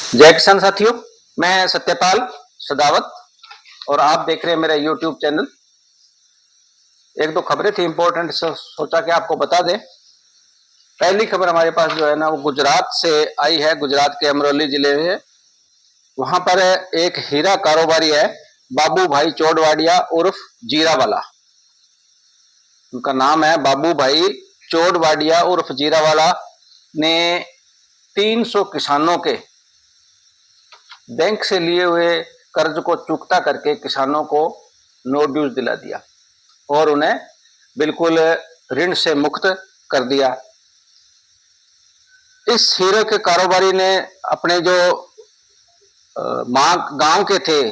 जय किसान साथियों, मैं सत्यपाल सदावत और आप देख रहे हैं मेरा YouTube चैनल। एक दो खबरें थी इंपॉर्टेंट, सोचा कि आपको बता दें। पहली खबर हमारे पास जो है ना वो गुजरात से आई है। गुजरात के अमरोली जिले में वहां पर एक हीरा कारोबारी है, बाबू भाई चोडवाडिया उर्फ जीरावाला। उनका नाम है बाबू भाई चोडवाडिया उर्फ जीरावाला ने 300 किसानों के बैंक से लिए हुए कर्ज को चुकता करके किसानों को नो ड्यूज दिला दिया और उन्हें बिल्कुल ऋण से मुक्त कर दिया। इस हीरे के कारोबारी ने अपने जो गांव के थे,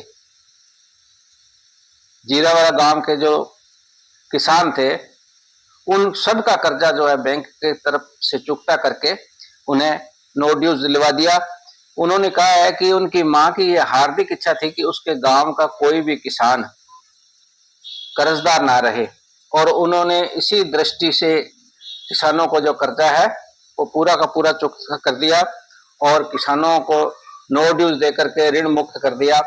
जीरावाला गांव के जो किसान थे, उन सब का कर्जा जो है बैंक के तरफ से चुकता करके उन्हें नो ड्यूज दिलवा दिया। उन्होंने कहा है कि उनकी मां की यह हार्दिक इच्छा थी कि उसके गांव का कोई भी किसान कर्जदार ना रहे और उन्होंने इसी दृष्टि से किसानों को जो कर्जा है वो पूरा का पूरा चुकता कर दिया और किसानों को नो ड्यूज देकर के ऋण मुक्त कर दिया।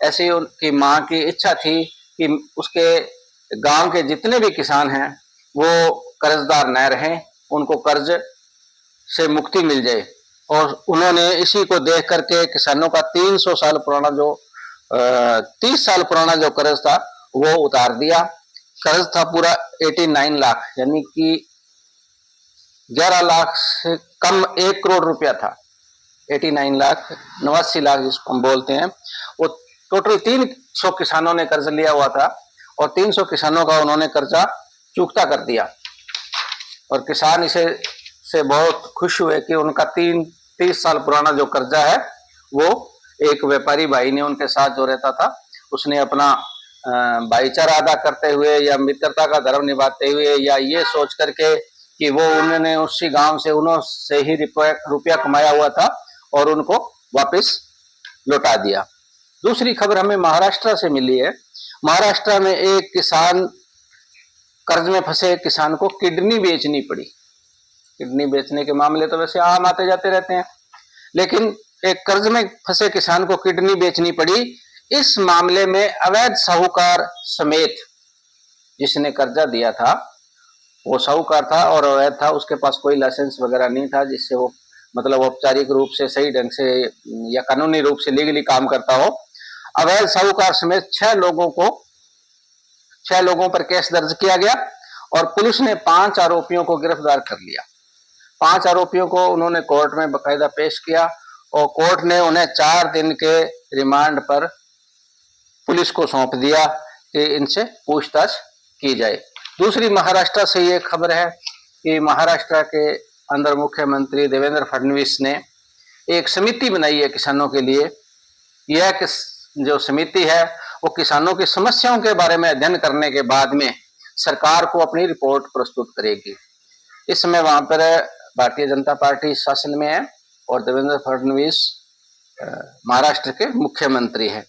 ऐसी उनकी मां की इच्छा थी कि उसके गांव के जितने भी किसान हैं वो कर्जदार न रहें, उनको कर्ज से मुक्ति मिल जाए। और उन्होंने इसी को देख करके किसानों का 300 साल पुराना जो 30 साल पुराना जो कर्ज था वो उतार दिया। कर्ज था पूरा 89 लाख, यानी कि 11 लाख से कम 1 करोड़ रुपया था। 89 लाख 89 लाख जिसको हम बोलते हैं, वो टोटल 300 किसानों ने कर्ज लिया हुआ था और 300 किसानों का उन्होंने कर्जा चुकता कर दिया। और किसान इसे से बहुत खुश हुए कि उनका 30 साल पुराना जो कर्जा है वो एक व्यापारी भाई ने उनके साथ जो रहता था उसने अपना भाईचारा अदा करते हुए या मित्रता का धर्म निभाते हुए या ये सोच करके कि वो उन्होंने उसी गांव से उन्होंने ही रुपया कमाया हुआ था और उनको वापस लौटा दिया। दूसरी खबर हमें महाराष्ट्र से मिली है। महाराष्ट्र में एक किसान, कर्ज में फंसे किसान को किडनी बेचनी पड़ी। किडनी बेचने के मामले तो वैसे आम आते जाते रहते हैं, लेकिन एक कर्ज में फंसे किसान को किडनी बेचनी पड़ी। इस मामले में अवैध साहूकार समेत जिसने कर्जा दिया था वो साहूकार था और अवैध था, उसके पास कोई लाइसेंस वगैरह नहीं था जिससे वो मतलब औपचारिक रूप से सही ढंग से या कानूनी रूप से लीगली काम करता हो। अवैध साहूकार समेत 6 लोगों पर केस दर्ज किया गया और पुलिस ने 5 आरोपियों को गिरफ्तार कर लिया। 5 आरोपियों को उन्होंने कोर्ट में बकायदा पेश किया और कोर्ट ने उन्हें 4 दिन के रिमांड पर पुलिस को सौंप दिया कि इनसे पूछताछ की जाए। दूसरी महाराष्ट्र से ये खबर है कि महाराष्ट्र के अंदर मुख्यमंत्री देवेंद्र फडणवीस ने एक समिति बनाई है किसानों के लिए। यह जो समिति है वो किसानों की समस्याओं के बारे में अध्ययन करने के बाद में सरकार को अपनी रिपोर्ट प्रस्तुत करेगी। इस समय वहां पर भारतीय जनता पार्टी शासन में है और देवेंद्र फडणवीस महाराष्ट्र के मुख्यमंत्री हैं।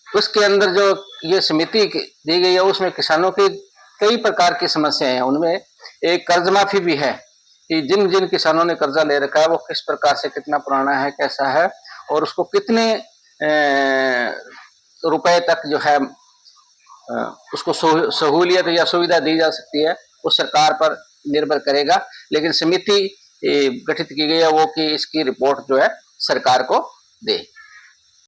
उसके अंदर जो ये समिति दी गई है उसमें किसानों की कई प्रकार की समस्याएं हैं। उनमें एक कर्ज माफी भी है कि जिन जिन किसानों ने कर्जा ले रखा है वो किस प्रकार से, कितना पुराना है, कैसा है और उसको कितने रुपए तक जो है उसको सहूलियत या सुविधा दी जा सकती है, वो सरकार पर निर्भर करेगा। लेकिन समिति गठित की गई है वो कि इसकी रिपोर्ट जो है सरकार को दे।